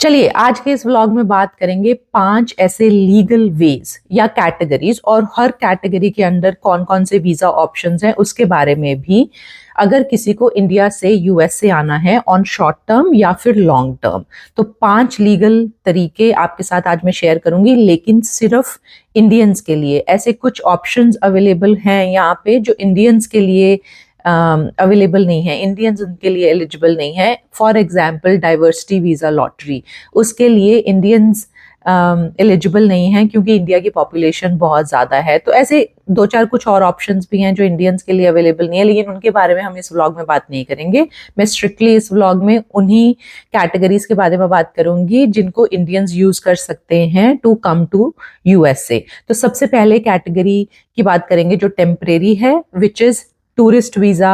चलिए आज के इस व्लॉग में बात करेंगे 5 ऐसे लीगल वेज या कैटेगरीज और हर कैटेगरी के अंदर कौन कौन से वीजा ऑप्शंस हैं उसके बारे में भी। अगर किसी को इंडिया से यूएस से आना है ऑन शॉर्ट टर्म या फिर लॉन्ग टर्म, तो 5 लीगल तरीके आपके साथ आज मैं शेयर करूंगी, लेकिन सिर्फ इंडियंस के लिए। ऐसे कुछ ऑप्शंस अवेलेबल हैं यहाँ पे जो इंडियंस के लिए अवेलेबल नहीं है, इंडियंस उनके लिए एलिजिबल नहीं है। For example diversity visa lottery, उसके लिए इंडियंस एलिजिबल नहीं है क्योंकि इंडिया की पॉपुलेशन बहुत ज़्यादा है। तो ऐसे दो चार कुछ और ऑप्शंस भी हैं जो इंडियंस के लिए अवेलेबल नहीं है, लेकिन उनके बारे में हम इस व्लॉग में बात नहीं करेंगे। मैं स्ट्रिक्टली इस व्लॉग में उन्हीं कैटेगरीज के बारे में बात करूंगी जिनको इंडियंस यूज कर सकते हैं टू कम टू यूएसए। तो सबसे पहले कैटेगरी की बात करेंगे जो टेम्परेरी है, विच इज टूरिस्ट वीजा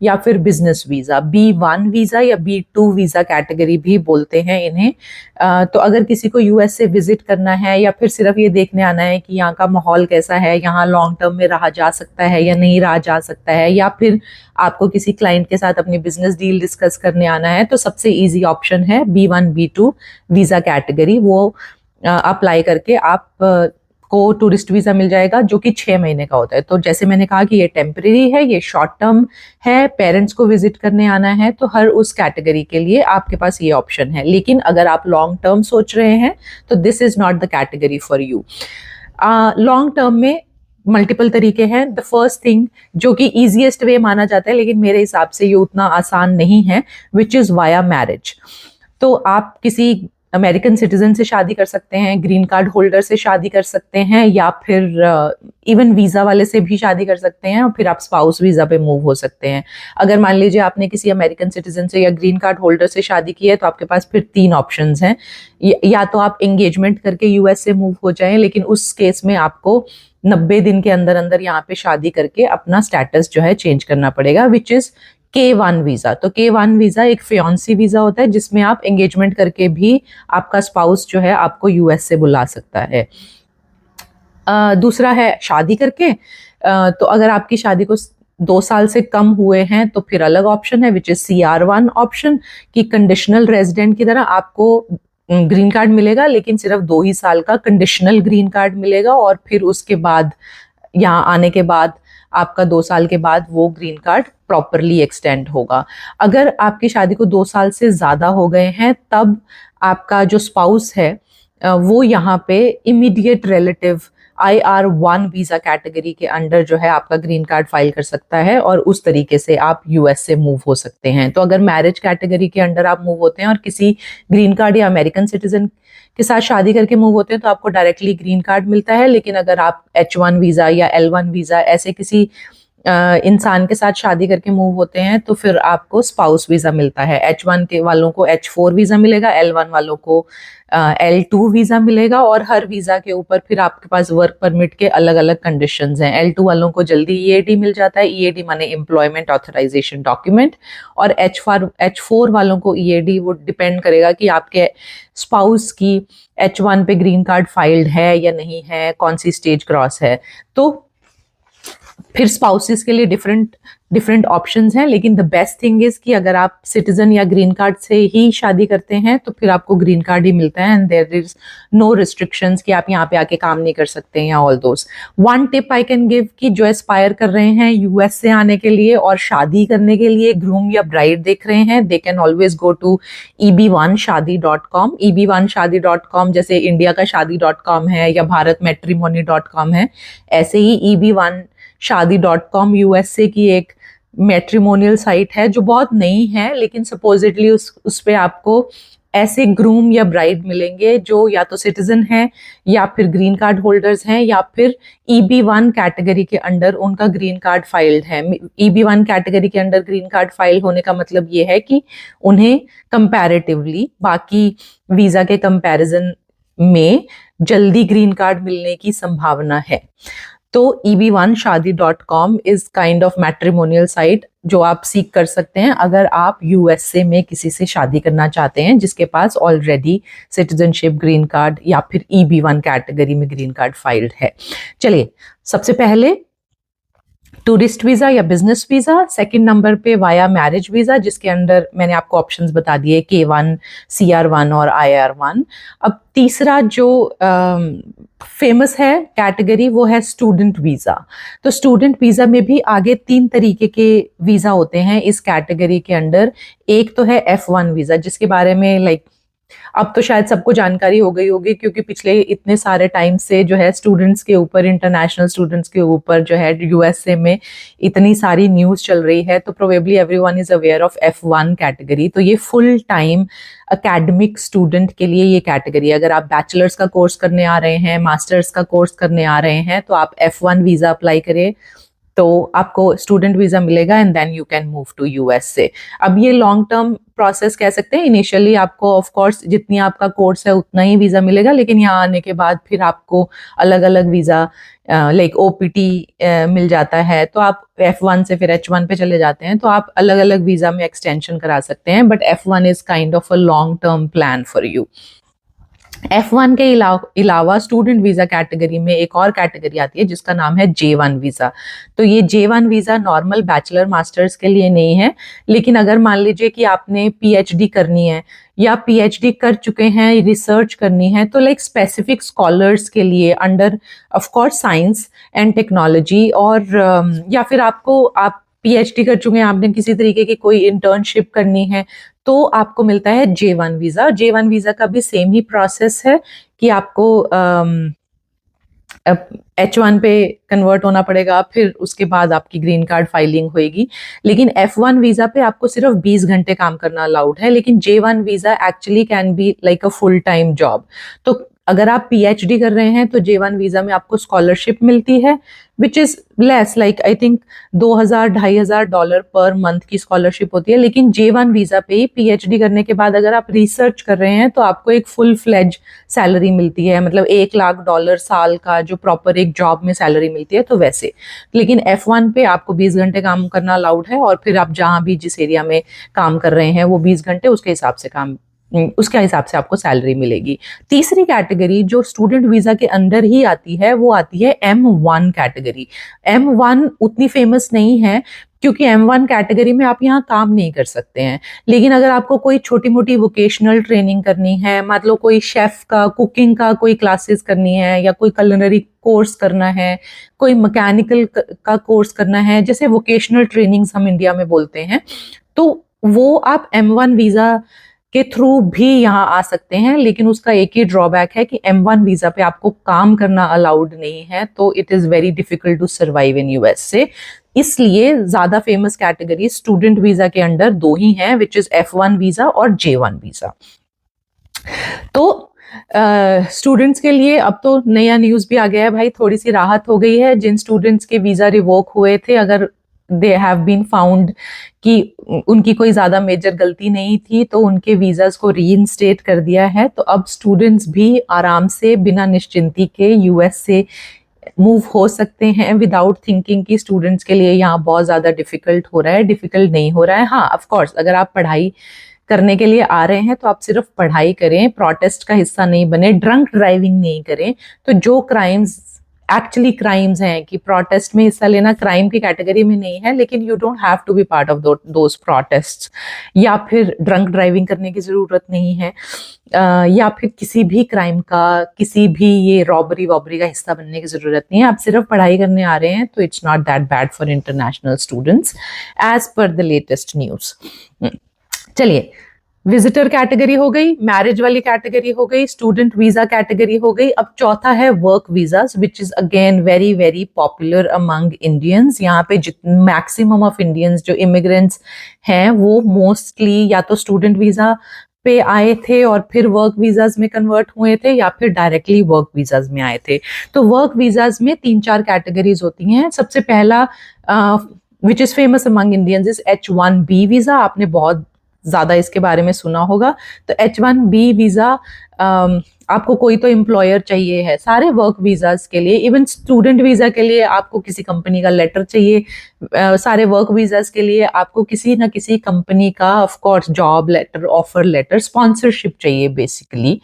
या फिर बिजनेस वीजा। B1 वीजा या B2 वीजा कैटेगरी भी बोलते हैं इन्हें। तो अगर किसी को यूएस से विजिट करना है या फिर सिर्फ ये देखने आना है कि यहाँ का माहौल कैसा है, यहाँ लॉन्ग टर्म में रहा जा सकता है या नहीं रहा जा सकता है, या फिर आपको किसी क्लाइंट के साथ अपनी बिजनेस डील डिस्कस करने आना है, तो सबसे ईजी ऑप्शन है B1 B2 वीजा कैटेगरी। वो अप्लाई करके आप को टूरिस्ट वीजा मिल जाएगा जो कि 6 महीने का होता है। तो जैसे मैंने कहा कि ये टेम्परेरी है, ये शॉर्ट टर्म है, पेरेंट्स को विजिट करने आना है, तो हर उस कैटेगरी के लिए आपके पास ये ऑप्शन है। लेकिन अगर आप लॉन्ग टर्म सोच रहे हैं तो this is not the category for you. Long term में मल्टीपल तरीके हैं। द फर्स्ट थिंग जो कि ईजिएस्ट वे माना जाता है, लेकिन मेरे हिसाब से ये उतना आसान नहीं है, विच इज वाया मैरिज। तो आप किसी अमेरिकन सिटीजन से शादी कर सकते हैं, ग्रीन कार्ड होल्डर से शादी कर सकते हैं, या फिर इवन वीजा वाले से भी शादी कर सकते हैं, और फिर आप स्पाउस वीजा पे मूव हो सकते हैं। अगर मान लीजिए आपने किसी अमेरिकन सिटीजन से या ग्रीन कार्ड होल्डर से शादी की है, तो आपके पास फिर 3 ऑप्शंस हैं। या तो आप एंगेजमेंट करके यूएस से मूव हो जाएं, लेकिन उस केस में आपको 90 दिन के अंदर अंदर यहाँ पे शादी करके अपना स्टेटस जो है चेंज करना पड़ेगा, विच इज K1 वीजा। तो K1 वीजा एक फियांसी वीजा होता है जिसमें आप एंगेजमेंट करके भी आपका स्पाउस जो है आपको यूएस से बुला सकता है। दूसरा है शादी करके। तो अगर आपकी शादी को 2 साल से कम हुए हैं तो फिर अलग ऑप्शन है, विच इज CR1 ऑप्शन, कि कंडीशनल रेजिडेंट की तरह आपको ग्रीन कार्ड मिलेगा, लेकिन सिर्फ 2 ही साल का कंडीशनल ग्रीन कार्ड मिलेगा, और फिर उसके बाद यहाँ आने के बाद आपका 2 साल के बाद वो ग्रीन कार्ड प्रॉपरली एक्सटेंड होगा। अगर आपकी शादी को 2 साल से ज़्यादा हो गए हैं, तब आपका जो स्पाउस है वो यहाँ पे immediate relative IR1 visa category के अंडर जो है आपका ग्रीन कार्ड फाइल कर सकता है, और उस तरीके से आप यूएस से मूव हो सकते हैं। तो अगर मैरिज कैटेगरी के अंडर आप मूव होते हैं और किसी ग्रीन कार्ड या अमेरिकन सिटीजन के साथ शादी करके मूव होते हैं, तो आपको डायरेक्टली ग्रीन कार्ड मिलता है। लेकिन अगर आप H1 वीज़ा या L1 वीज़ा ऐसे किसी इंसान के साथ शादी करके मूव होते हैं, तो फिर आपको स्पाउस वीजा मिलता है। H1 के वालों को H4 वीजा मिलेगा, L1 वालों को L2 वीजा मिलेगा, और हर वीजा के ऊपर फिर आपके पास वर्क परमिट के अलग अलग कंडीशंस हैं। L2 वालों को जल्दी EAD मिल जाता है, EAD माने एम्प्लॉयमेंट ऑथराइजेशन डॉक्यूमेंट, और H4 वालों को EAD वो डिपेंड करेगा कि आपके स्पाउस की H1 पे ग्रीन कार्ड फाइल्ड है या नहीं है, कौन सी स्टेज क्रॉस है। तो फिर स्पाउसेस के लिए डिफरेंट ऑप्शंस हैं, लेकिन द बेस्ट थिंग इज कि अगर आप सिटीजन या ग्रीन कार्ड से ही शादी करते हैं तो फिर आपको ग्रीन कार्ड ही मिलता है, and there is no restrictions कि आप यहाँ पे आके काम नहीं कर सकते हैं या all those. One tip I can give कि जो एस्पायर कर रहे हैं यूएस से आने के लिए और शादी करने के लिए ग्रूम या ब्राइड देख रहे हैं, they can always go to EB1shadi.com। EB1shadi.com जैसे इंडिया का शादी.com है या भारत मैट्रिमोनी.com है, ऐसे ही EB1shadi.com यूएसए की एक मैट्रिमोनियल साइट है जो बहुत नई है, लेकिन सपोजिटली उस पे आपको ऐसे ग्रूम या ब्राइड मिलेंगे जो या तो सिटीजन हैं या फिर ग्रीन कार्ड होल्डर्स हैं या फिर EB1 कैटेगरी के अंडर उनका ग्रीन कार्ड फाइल्ड है। EB1 कैटेगरी के अंडर ग्रीन कार्ड फाइल होने का मतलब ये है कि उन्हें कंपैरेटिवली बाकी वीजा के कंपैरिजन में जल्दी ग्रीन कार्ड मिलने की संभावना है। तो EB1shadi.com is kind of matrimonial site जो आप सीख कर सकते हैं अगर आप यूएसए में किसी से शादी करना चाहते हैं जिसके पास ऑलरेडी सिटीजनशिप, ग्रीन कार्ड या फिर EB1 कैटेगरी में ग्रीन कार्ड फाइल्ड है। चलिए, सबसे पहले टूरिस्ट वीज़ा या बिजनेस वीज़ा, सेकंड नंबर पे वाया मैरिज वीज़ा, जिसके अंडर मैंने आपको ऑप्शंस बता दिए K1, CR1 और IR1। अब तीसरा जो फेमस है कैटेगरी वो है स्टूडेंट वीज़ा। तो स्टूडेंट वीज़ा में भी आगे 3 तरीके के वीज़ा होते हैं इस कैटेगरी के अंडर। एक तो है F1 वीज़ा, जिसके बारे में अब तो शायद सबको जानकारी हो गई होगी, क्योंकि पिछले इतने सारे टाइम से जो है स्टूडेंट्स के ऊपर, इंटरनेशनल स्टूडेंट्स के ऊपर जो है यूएसए में इतनी सारी न्यूज़ चल रही है, तो probably everyone is aware of F1 category. तो ये फुल टाइम अकेडमिक स्टूडेंट के लिए ये कैटेगरी, अगर आप बैचलर्स का कोर्स करने आ रहे हैं, मास्टर्स का कोर्स करने आ रहे हैं, तो आप F1 वीज़ा अप्लाई करें तो आपको स्टूडेंट वीज़ा मिलेगा and then you can move to USA. अब ये लॉन्ग टर्म प्रोसेस कह सकते हैं। इनिशियली आपको ऑफ कोर्स जितनी आपका कोर्स है उतना ही वीज़ा मिलेगा, लेकिन यहाँ आने के बाद फिर आपको अलग अलग वीज़ा लाइक OPT मिल जाता है, तो आप F1 से फिर H1 पे चले जाते हैं, तो आप अलग अलग वीज़ा में एक्सटेंशन करा सकते हैं। But F1 is kind of a long term plan for you. F1 के अलावा स्टूडेंट वीज़ा कैटेगरी में एक और कैटेगरी आती है जिसका नाम है J1 वीज़ा। तो ये J1 visa normal bachelor masters के लिए नहीं है, लेकिन अगर मान लीजिए कि आपने PhD करनी है या PhD कर चुके हैं, रिसर्च करनी है, तो स्पेसिफिक स्कॉलर्स के लिए under of course science and technology, और या फिर आप PhD कर चुके हैं, आपने किसी तरीके की कोई इंटर्नशिप करनी है, तो आपको मिलता है J1 वीज़ा। J1 वीज़ा का भी सेम ही प्रोसेस है कि आपको H1 पे कन्वर्ट होना पड़ेगा, फिर उसके बाद आपकी ग्रीन कार्ड फाइलिंग होएगी। लेकिन F1 वीज़ा पे आपको सिर्फ 20 घंटे काम करना अलाउड है, लेकिन J1 visa actually can be like a full time job. तो अगर आप PhD कर रहे हैं तो J1 वीज़ा में आपको स्कॉलरशिप मिलती है, which is less, I think $2,000-2,500 per month की स्कॉलरशिप होती है। लेकिन J1 वीज़ा पे ही PhD करने के बाद अगर आप रिसर्च कर रहे हैं तो आपको एक फुल फ्लेज सैलरी मिलती है, मतलब $1,00,000 साल का जो प्रॉपर एक जॉब में सैलरी मिलती है, तो वैसे। लेकिन F1 पे आपको 20 घंटे काम करना अलाउड है, और फिर आप जहाँ भी जिस एरिया में काम कर रहे हैं वो 20 घंटे उसके हिसाब से आपको सैलरी मिलेगी। तीसरी कैटेगरी जो स्टूडेंट वीज़ा के अंडर ही आती है वो आती है M1 कैटेगरी। M1 उतनी फेमस नहीं है क्योंकि M1 कैटेगरी में आप यहाँ काम नहीं कर सकते हैं, लेकिन अगर आपको कोई छोटी मोटी वोकेशनल ट्रेनिंग करनी है, मतलब कोई शेफ का, कुकिंग का कोई क्लासेस करनी है, या कोई कुलिनरी कोर्स करना है, कोई मैकेनिकल का कोर्स करना है, जैसे वोकेशनल ट्रेनिंग्स हम इंडिया में बोलते हैं, तो वो आप M1 वीज़ा के थ्रू भी यहाँ आ सकते हैं। लेकिन उसका एक ही ड्रॉबैक है कि M1 वीज़ा पे आपको काम करना अलाउड नहीं है, तो it is very difficult to survive in USA। इसलिए ज़्यादा फेमस कैटेगरी स्टूडेंट वीज़ा के अंडर 2 ही हैं, विच इज़ F1 वीज़ा और J1 वीज़ा। तो स्टूडेंट्स के लिए अब तो नया न्यूज़ भी आ गया है भाई, थोड़ी सी राहत हो गई है। जिन स्टूडेंट्स के वीज़ा रिवोक हुए थे, अगर दे हैव बीन फाउंड कि उनकी कोई ज़्यादा मेजर गलती नहीं थी, तो उनके वीज़ास को रीइंस्टेट कर दिया है। तो अब स्टूडेंट्स भी आराम से बिना निश्चिंती के US से मूव हो सकते हैं विदाउट थिंकिंग कि स्टूडेंट्स के लिए यहाँ बहुत ज़्यादा डिफ़िकल्ट हो रहा है। डिफ़िकल्ट नहीं हो रहा है। हाँ, ऑफ कोर्स अगर आप पढ़ाई करने के लिए आ रहे हैं तो आप सिर्फ पढ़ाई करें, प्रोटेस्ट का हिस्सा नहीं बने, ड्रंक ड्राइविंग नहीं करें। तो जो क्राइम्स एक्चुअली क्राइम्स हैं कि प्रोटेस्ट में हिस्सा लेना क्राइम की कैटेगरी में नहीं है, लेकिन you don't have to be part of those protests, या फिर ड्रंक ड्राइविंग करने की ज़रूरत नहीं है, या फिर किसी भी क्राइम का, किसी भी ये रॉबरी का हिस्सा बनने की ज़रूरत नहीं है। आप सिर्फ पढ़ाई करने आ रहे हैं, तो it's not that bad for international students as per the latest news. चलिए, विजिटर कैटेगरी हो गई, मैरिज वाली कैटेगरी हो गई, स्टूडेंट वीजा कैटेगरी हो गई। अब चौथा है work visas, which is again very very popular among Indians. यहाँ पे मैक्सिमम ऑफ इंडियंस जो इमिग्रेंट्स हैं वो मोस्टली या तो स्टूडेंट वीजा पे आए थे और फिर वर्क वीजाज में कन्वर्ट हुए थे, या फिर डायरेक्टली वर्क वीजाज में आए थे। तो वर्क वीजाज में 3-4 कैटेगरीज होती हैं। सबसे पहला which is famous among Indians is H1B visa. आपने बहुत ज़्यादा इसके बारे में सुना होगा। तो H1B वीज़ा आपको कोई तो एम्प्लॉयर चाहिए है सारे वर्क वीज़ाज के लिए। इवन स्टूडेंट वीज़ा के लिए आपको किसी कंपनी का लेटर चाहिए, सारे वर्क वीज़ाज के लिए आपको किसी ना किसी कंपनी का of course job letter, offer letter, sponsorship चाहिए बेसिकली।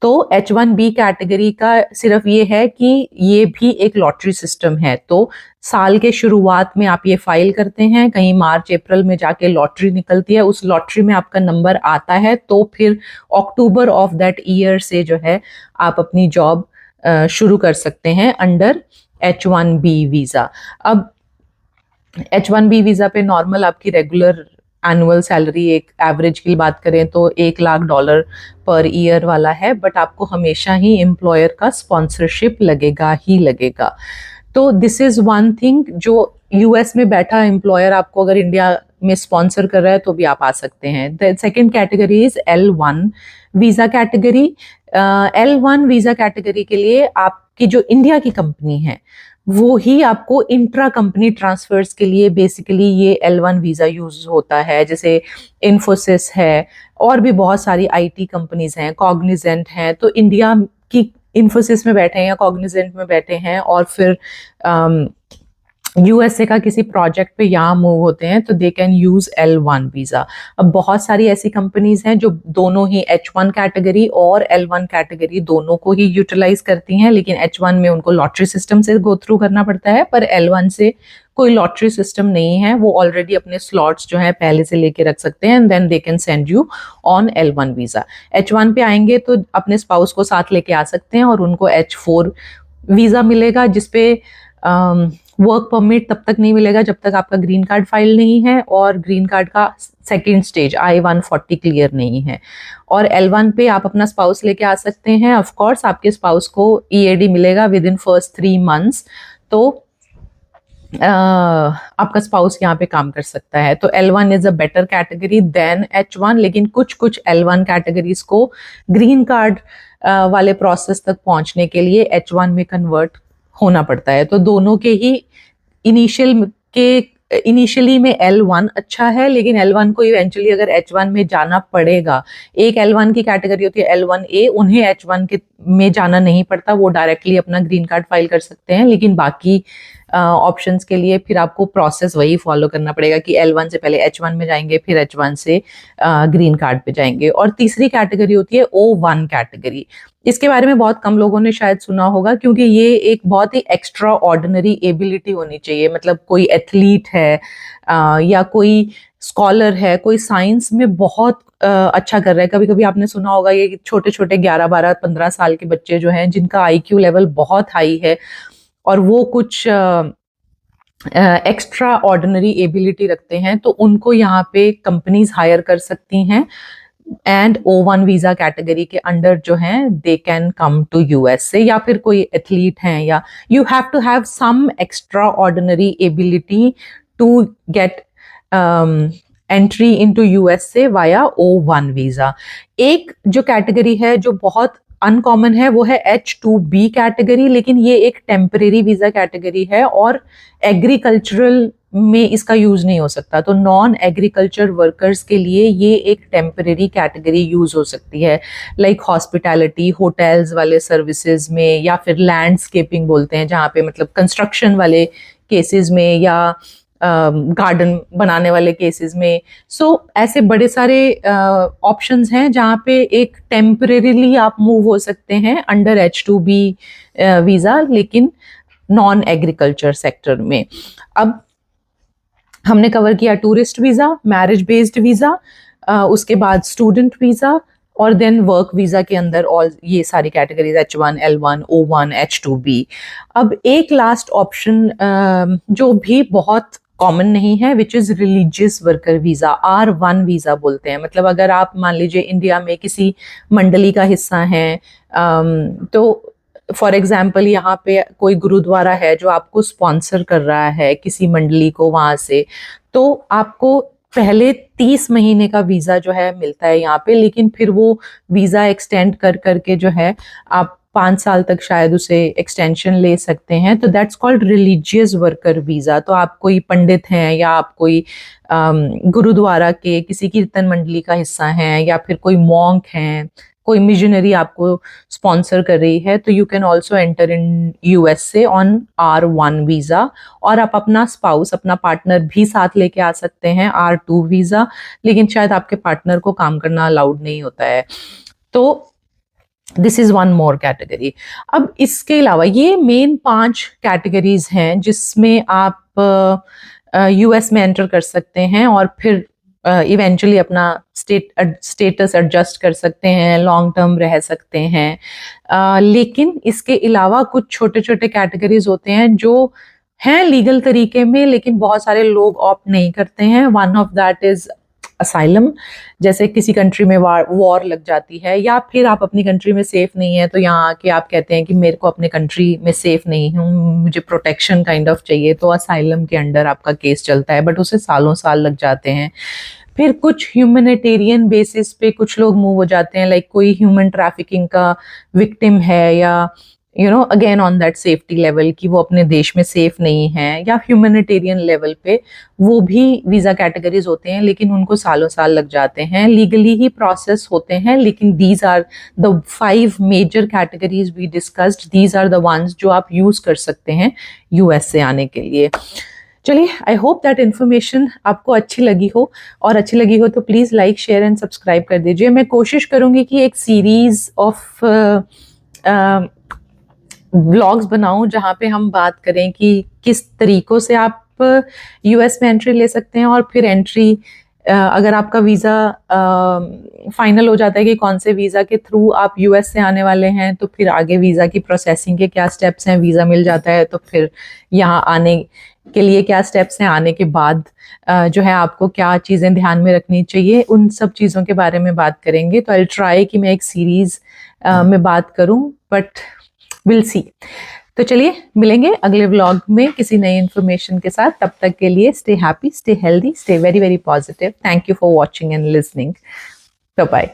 तो H1B कैटेगरी का सिर्फ ये है कि ये भी एक लॉटरी सिस्टम है। तो साल के शुरुआत में आप ये फाइल करते हैं, कहीं मार्च अप्रैल में जाके लॉटरी निकलती है, उस लॉटरी में आपका नंबर आता है, तो फिर अक्टूबर ऑफ दैट ईयर से जो है आप अपनी जॉब शुरू कर सकते हैं अंडर H1B वीज़ा। अब H1B वीज़ा पे नॉर्मल आपकी रेगुलर एनुअल सैलरी, एक एवरेज की बात करें तो $1 लाख पर ईयर वाला है, बट आपको हमेशा ही एम्प्लॉयर का स्पॉन्सरशिप लगेगा ही लगेगा। तो दिस इज वन थिंग, जो यूएस में बैठा एम्प्लॉयर आपको अगर इंडिया में स्पॉन्सर कर रहा है तो भी आप आ सकते हैं। The second category is L1 visa category. L1 visa category के लिए आपकी जो इंडिया की कंपनी है वो ही आपको इंट्रा कंपनी ट्रांसफर्स के लिए बेसिकली ये L1 वीज़ा यूज होता है। जैसे इन्फोसिस है और भी बहुत सारी IT कंपनीज हैं, कॉग्निजेंट हैं, तो इंडिया की इन्फोसिस में बैठे हैं या कॉग्निजेंट में बैठे हैं और फिर यूएसए का किसी प्रोजेक्ट पे यहाँ मूव होते हैं तो they can use L1 visa. अब बहुत सारी ऐसी कंपनीज हैं जो दोनों ही H1 कैटेगरी और L1 कैटेगरी दोनों को ही यूटिलाइज करती हैं, लेकिन H1 में उनको लॉटरी सिस्टम से गो थ्रू करना पड़ता है, पर L1 से कोई लॉटरी सिस्टम नहीं है, वो ऑलरेडी अपने स्लॉट्स जो है पहले से लेके रख सकते हैं and then they can send you on L1 visa. H1 पे आएंगे तो अपने स्पाउस को साथ लेके आ सकते हैं और उनको H4 वीज़ा मिलेगा, जिसपे वर्क परमिट तब तक नहीं मिलेगा जब तक आपका ग्रीन कार्ड फाइल नहीं है और ग्रीन कार्ड का सेकेंड स्टेज I-140 क्लियर नहीं है। और L1 पे आप अपना स्पाउस लेके आ सकते हैं। ऑफ कोर्स आपके स्पाउस को EAD मिलेगा विद इन फर्स्ट 3 मंथ्स, तो आपका स्पाउस यहाँ पे काम कर सकता है। तो L1 is a better category than H1, लेकिन कुछ कुछ L1 कैटेगरीज को ग्रीन कार्ड वाले प्रोसेस तक पहुंचने के लिए H1 में कन्वर्ट होना पड़ता है। तो दोनों के ही इनिशियली में L1 अच्छा है, लेकिन L1 को इवेंचुअली अगर H1 में जाना पड़ेगा, एक L1 की कैटेगरी होती है L1A, उन्हें H1 के में जाना नहीं पड़ता, वो डायरेक्टली अपना ग्रीन कार्ड फाइल कर सकते हैं, लेकिन बाकी ऑप्शंस के लिए फिर आपको प्रोसेस वही फॉलो करना पड़ेगा कि L1 से पहले H1 में जाएंगे, फिर H1 से ग्रीन कार्ड पे जाएंगे। और तीसरी कैटेगरी होती है O1 कैटेगरी। इसके बारे में बहुत कम लोगों ने शायद सुना होगा, क्योंकि ये एक बहुत ही एक्स्ट्रा ऑर्डिनरी एबिलिटी होनी चाहिए। मतलब कोई एथलीट है या कोई स्कॉलर है, कोई साइंस में बहुत अच्छा कर रहा है। कभी कभी आपने सुना होगा ये छोटे छोटे 11, 12, 15 साल के बच्चे जो हैं जिनका IQ लेवल बहुत हाई है और वो कुछ एक्स्ट्रा ऑर्डिनरी एबिलिटी रखते हैं, तो उनको यहाँ पे कंपनीज हायर कर सकती हैं एंड O1 वीज़ा कैटेगरी के अंडर जो हैं they can come to US से, या फिर कोई एथलीट हैं, या you have to have some extraordinary ability to get entry into US से वाया O1 वीज़ा। एक जो कैटेगरी है जो बहुत अनकॉमन है वो है H2B कैटेगरी, लेकिन ये एक टेम्परेरी वीज़ा कैटेगरी है और एग्रीकल्चरल में इसका यूज नहीं हो सकता। तो नॉन एग्रीकल्चर वर्कर्स के लिए ये एक टेम्परेरी कैटेगरी यूज हो सकती है, लाइक हॉस्पिटैलिटी, होटल्स वाले सर्विसेज में, या फिर लैंडस्केपिंग बोलते हैं जहाँ पे मतलब कंस्ट्रक्शन वाले केसेस में, या गार्डन बनाने वाले केसेस में। सो ऐसे बड़े सारे ऑप्शंस हैं जहाँ पे एक टेम्परेरीली आप मूव हो सकते हैं अंडर H2B वीज़ा, लेकिन नॉन एग्रीकल्चर सेक्टर में। अब हमने कवर किया tourist visa, marriage based visa, उसके बाद स्टूडेंट वीज़ा, और देन वर्क वीज़ा के अंदर ऑल ये सारी categories H1, L1, O1, H2B। अब एक लास्ट ऑप्शन जो भी बहुत कॉमन नहीं है, which is religious worker visa, R1 visa बोलते हैं। मतलब अगर आप मान लीजिए इंडिया में किसी मंडली का हिस्सा हैं, तो फॉर एग्जाम्पल यहाँ पे कोई गुरुद्वारा है जो आपको स्पॉन्सर कर रहा है किसी मंडली को वहाँ से, तो आपको पहले 30 महीने का वीज़ा जो है मिलता है यहाँ पे, लेकिन फिर वो वीज़ा एक्सटेंड कर करके जो है आप 5 साल तक शायद उसे एक्सटेंशन ले सकते हैं। तो that's called religious worker visa. तो आप कोई पंडित हैं या आप कोई गुरुद्वारा के किसी कीर्तन मंडली का हिस्सा हैं, या फिर कोई मॉन्क हैं, कोई मिशनरी आपको स्पॉन्सर कर रही है, तो you can also enter in USA on R1 visa, और आप अपना स्पाउस, अपना पार्टनर भी साथ लेके आ सकते हैं R2 वीज़ा, लेकिन शायद आपके पार्टनर को काम करना अलाउड नहीं होता है। तो this is one more category. अब इसके अलावा ये मेन 5 कैटेगरीज हैं जिसमें आप यूएस में एंटर कर सकते हैं और फिर इवेंचुअली अपना स्टेटस एडजस्ट कर सकते हैं, लॉन्ग टर्म रह सकते हैं। लेकिन इसके अलावा कुछ छोटे छोटे कैटेगरीज होते हैं जो हैं लीगल तरीके में, लेकिन बहुत सारे लोग ऑप्ट नहीं करते हैं। One of that is asylum. जैसे किसी कंट्री में वॉर लग जाती है या फिर आप अपनी कंट्री में सेफ नहीं है, तो यहाँ आके आप कहते हैं कि मेरे को अपने कंट्री में सेफ नहीं हूँ, मुझे प्रोटेक्शन काइंड ऑफ चाहिए, तो असाइलम के अंडर आपका केस चलता है, बट उसे सालों साल लग जाते हैं। फिर कुछ ह्यूमैनिटेरियन बेसिस पे कुछ लोग मूव हो जाते हैं, लाइक कोई ह्यूमन ट्रैफिकिंग का विक्टिम है या again on that safety level कि वो अपने देश में सेफ नहीं है, या ह्यूमैनिटेरियन लेवल पे वो भी वीजा कैटेगरीज होते हैं, लेकिन उनको सालों साल लग जाते हैं, लीगली ही प्रोसेस होते हैं। लेकिन these are the 5 major categories we discussed, these are the ones जो आप यूज कर सकते हैं यूएस से आने के लिए। चलिए, आई होप दैट इन्फॉर्मेशन आपको अच्छी लगी हो, और अच्छी लगी हो तो please like, share and subscribe कर दीजिए। मैं कोशिश करूँगी कि एक सीरीज ऑफ व्लॉग्स बनाऊं जहाँ पे हम बात करें कि किस तरीकों से आप यूएस में एंट्री ले सकते हैं, और फिर एंट्री अगर आपका वीज़ा फाइनल हो जाता है कि कौन से वीज़ा के थ्रू आप यूएस से आने वाले हैं, तो फिर आगे वीज़ा की प्रोसेसिंग के क्या स्टेप्स हैं, वीज़ा मिल जाता है तो फिर यहाँ आने के लिए क्या स्टेप्स हैं, आने के बाद जो है आपको क्या चीज़ें ध्यान में रखनी चाहिए, उन सब चीज़ों के बारे में बात करेंगे। तो आई ट्राई कि मैं एक सीरीज़ में बात करूं, बट विल सी। तो चलिए मिलेंगे अगले व्लॉग में किसी नई इन्फॉर्मेशन के साथ। तब तक के लिए stay happy, stay healthy, stay very very positive. Thank you for watching and listening. Bye bye.